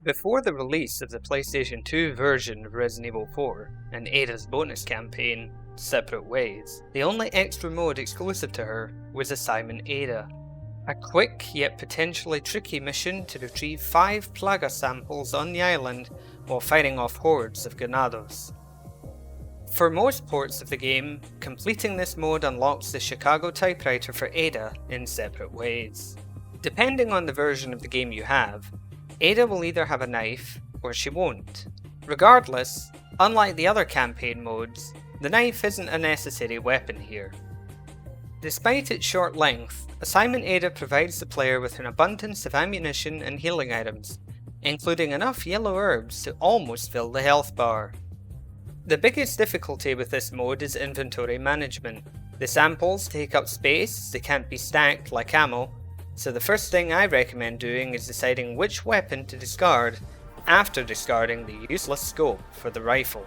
Before the release of the PlayStation 2 version of Resident Evil 4 and Ada's bonus campaign, Separate Ways, the only extra mode exclusive to her was Assignment Ada, a quick yet potentially tricky mission to retrieve 5 Plaga samples on the island while fighting off hordes of Ganados. For most ports of the game, completing this mode unlocks the Chicago typewriter for Ada in Separate Ways. Depending on the version of the game you have, Ada will either have a knife, or she won't. Regardless, unlike the other campaign modes, the knife isn't a necessary weapon here. Despite its short length, Assignment Ada provides the player with an abundance of ammunition and healing items, including enough yellow herbs to almost fill the health bar. The biggest difficulty with this mode is inventory management. The samples take up space, they can't be stacked like ammo, so the first thing I recommend doing is deciding which weapon to discard after discarding the useless scope for the rifle.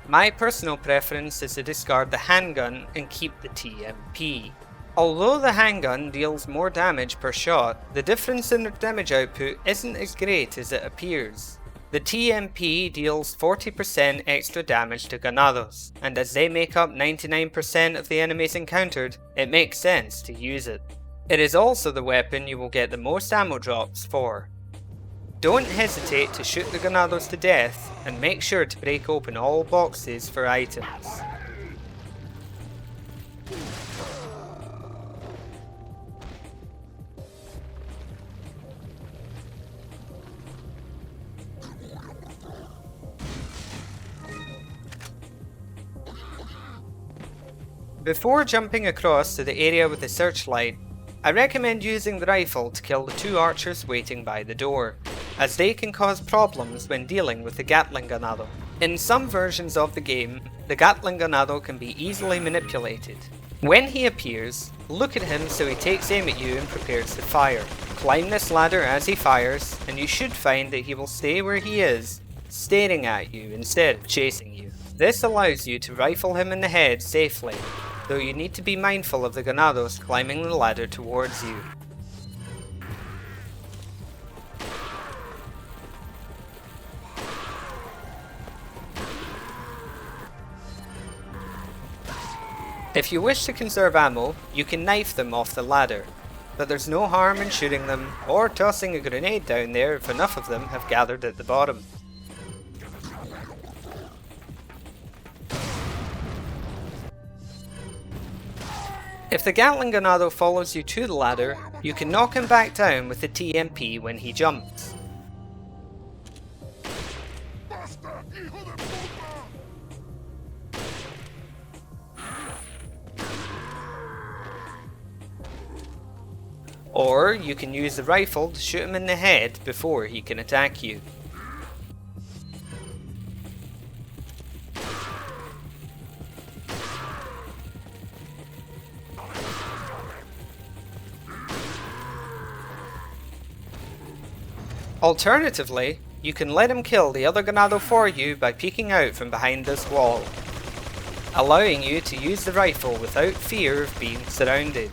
My personal preference is to discard the handgun and keep the TMP. Although the handgun deals more damage per shot, the difference in the damage output isn't as great as it appears. The TMP deals 40% extra damage to Ganados, and as they make up 99% of the enemies encountered, it makes sense to use it. It is also the weapon you will get the most ammo drops for. Don't hesitate to shoot the Ganados to death, and make sure to break open all boxes for items. Before jumping across to the area with the searchlight, I recommend using the rifle to kill the 2 archers waiting by the door, as they can cause problems when dealing with the Gatling Ganado. In some versions of the game, the Gatling Ganado can be easily manipulated. When he appears, look at him so he takes aim at you and prepares to fire. Climb this ladder as he fires, and you should find that he will stay where he is, staring at you instead of chasing you. This allows you to rifle him in the head safely, though you need to be mindful of the Ganados climbing the ladder towards you. If you wish to conserve ammo, you can knife them off the ladder, but there's no harm in shooting them or tossing a grenade down there if enough of them have gathered at the bottom. If the Gatling Ganado follows you to the ladder, you can knock him back down with the TMP when he jumps. Or you can use the rifle to shoot him in the head before he can attack you. Alternatively, you can let him kill the other Ganado for you by peeking out from behind this wall, allowing you to use the rifle without fear of being surrounded.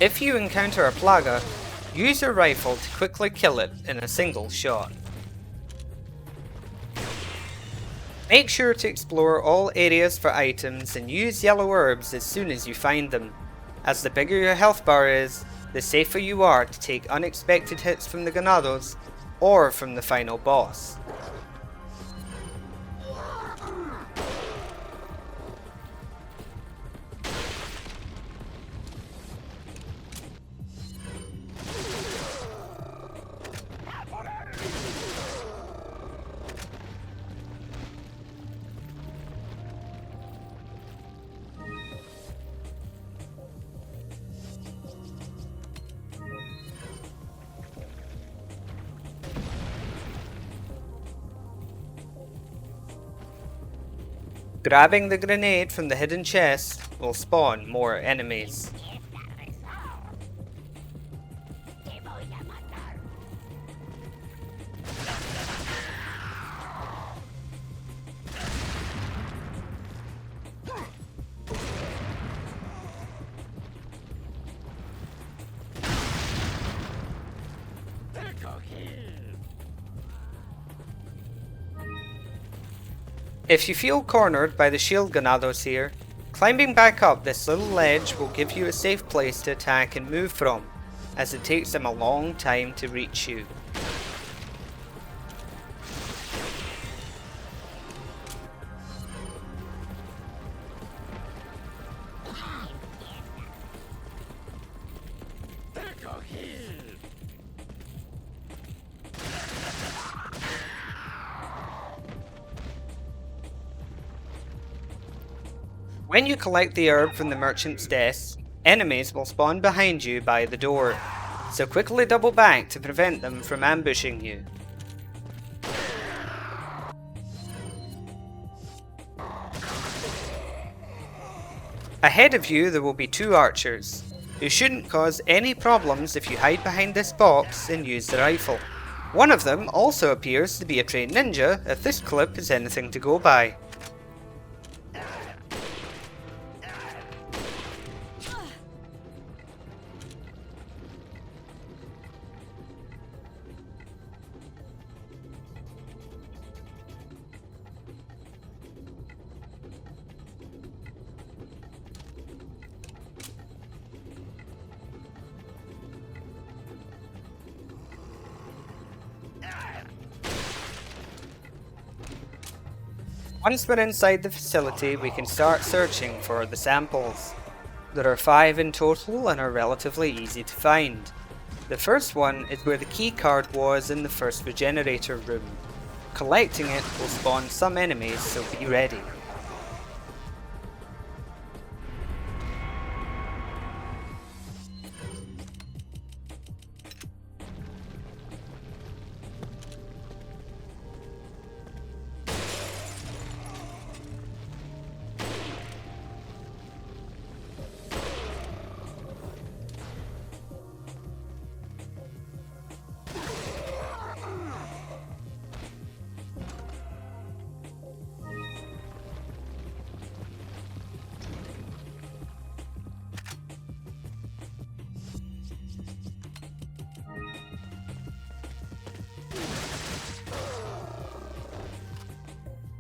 If you encounter a plaga, use your rifle to quickly kill it in a single shot. Make sure to explore all areas for items and use yellow herbs as soon as you find them, as the bigger your health bar is, the safer you are to take unexpected hits from the Ganados or from the final boss. Grabbing the grenade from the hidden chest will spawn more enemies. If you feel cornered by the shield Ganados here, climbing back up this little ledge will give you a safe place to attack and move from, as it takes them a long time to reach you. When you collect the herb from the merchant's desk, enemies will spawn behind you by the door, so quickly double back to prevent them from ambushing you. Ahead of you there will be two archers, who shouldn't cause any problems if you hide behind this box and use the rifle. One of them also appears to be a trained ninja if this clip is anything to go by. Once we're inside the facility, we can start searching for the samples. There are 5 in total and are relatively easy to find. The first one is where the key card was in the first regenerator room. Collecting it will spawn some enemies, so be ready.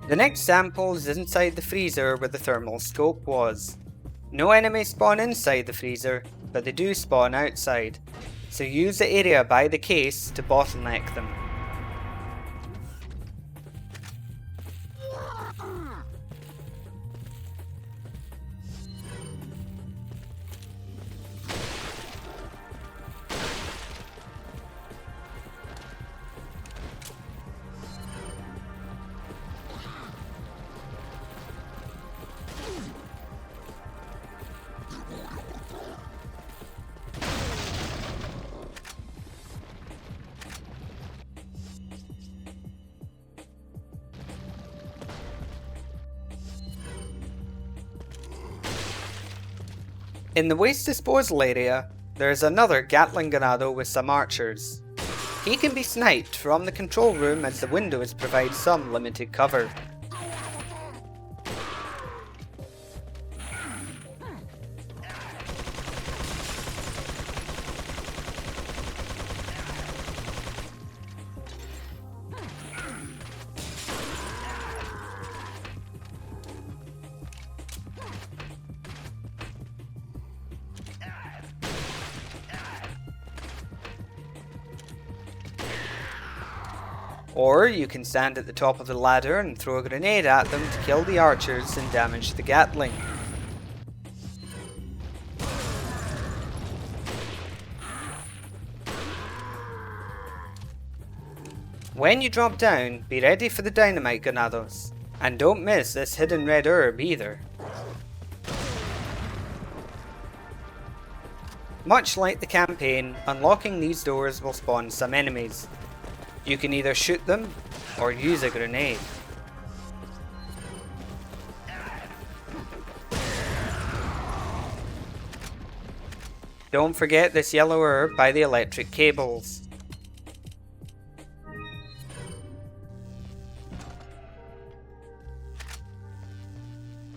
The next sample is inside the freezer where the thermal scope was. No enemies spawn inside the freezer, but they do spawn outside, so use the area by the case to bottleneck them. In the waste disposal area, there is another Gatling Ganado with some archers. He can be sniped from the control room as the windows provide some limited cover. Or you can stand at the top of the ladder and throw a grenade at them to kill the archers and damage the Gatling. When you drop down, be ready for the dynamite Ganados, and don't miss this hidden red herb either. Much like the campaign, unlocking these doors will spawn some enemies. You can either shoot them, or use a grenade. Don't forget this yellow herb by the electric cables.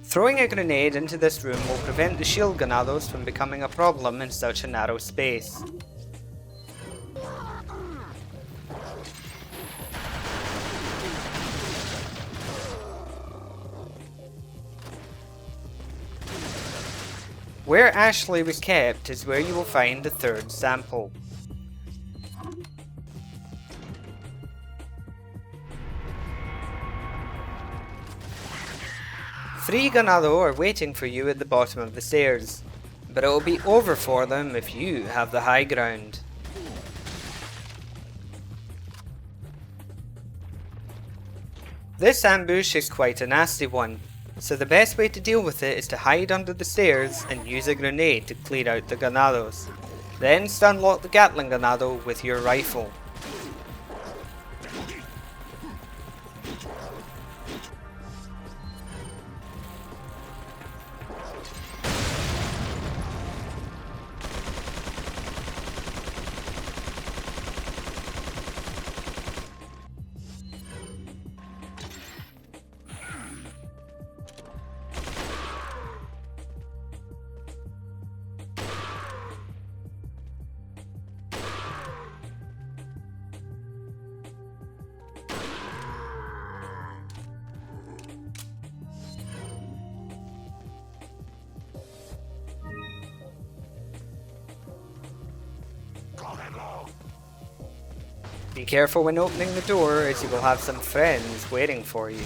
Throwing a grenade into this room will prevent the shield Ganados from becoming a problem in such a narrow space. Where Ashley was kept is where you will find the third sample. Three Ganado are waiting for you at the bottom of the stairs, but it will be over for them if you have the high ground. This ambush is quite a nasty one, so the best way to deal with it is to hide under the stairs and use a grenade to clear out the Ganados. Then stunlock the Gatling Ganado with your rifle. Be careful when opening the door, as you will have some friends waiting for you.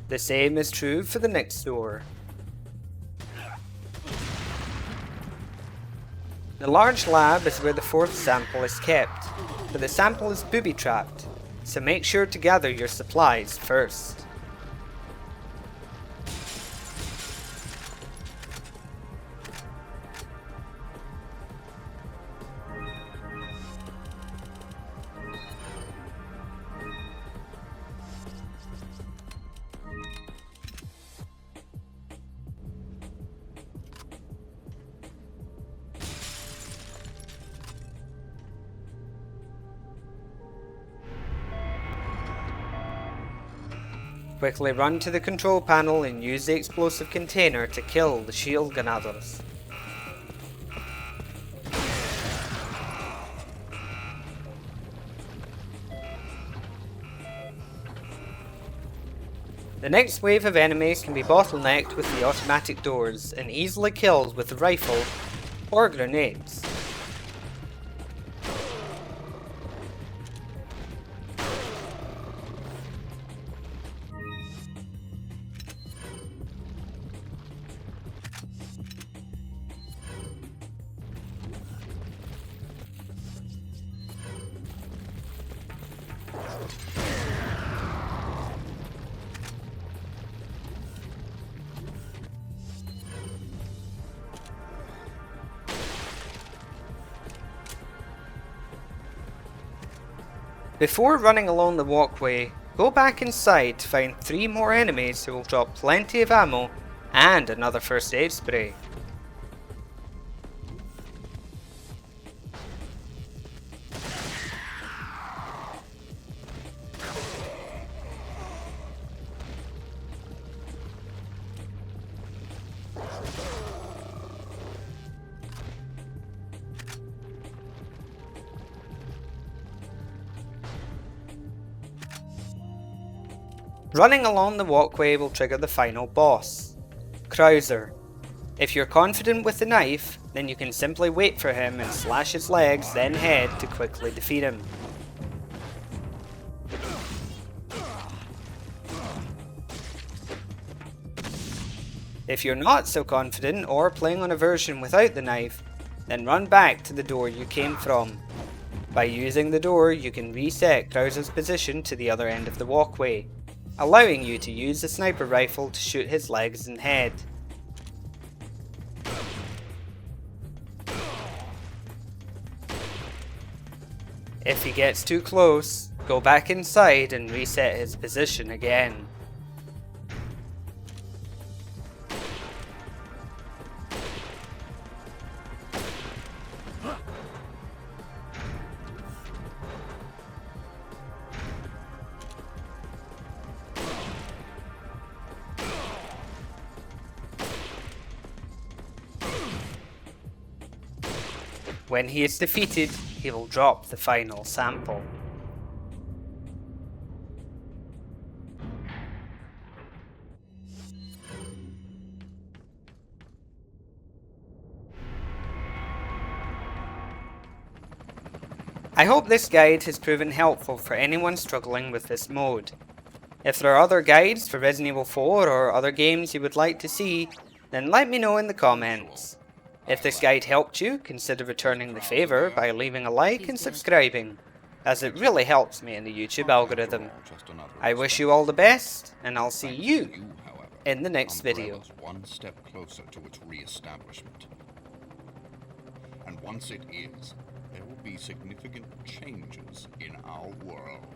The same is true for the next door. The large lab is where the fourth sample is kept, but the sample is booby-trapped, so make sure to gather your supplies first. Quickly run to the control panel and use the explosive container to kill the shield Ganados. The next wave of enemies can be bottlenecked with the automatic doors and easily killed with a rifle or grenades. Before running along the walkway, go back inside to find 3 more enemies who will drop plenty of ammo and another first aid spray. Running along the walkway will trigger the final boss, Krauser. If you're confident with the knife, then you can simply wait for him and slash his legs, then head to quickly defeat him. If you're not so confident or playing on a version without the knife, then run back to the door you came from. By using the door, you can reset Krauser's position to the other end of the walkway, allowing you to use the sniper rifle to shoot his legs and head. If he gets too close, go back inside and reset his position again. When he is defeated, he will drop the final sample. I hope this guide has proven helpful for anyone struggling with this mode. If there are other guides for Resident Evil 4 or other games you would like to see, then let me know in the comments. If this guide helped you, consider returning the favour by leaving a like and subscribing, as it really helps me in the YouTube algorithm. I wish you all the best, and I'll see you in the next video. One step closer to its re-establishment. And once it is, there will be significant changes in our world.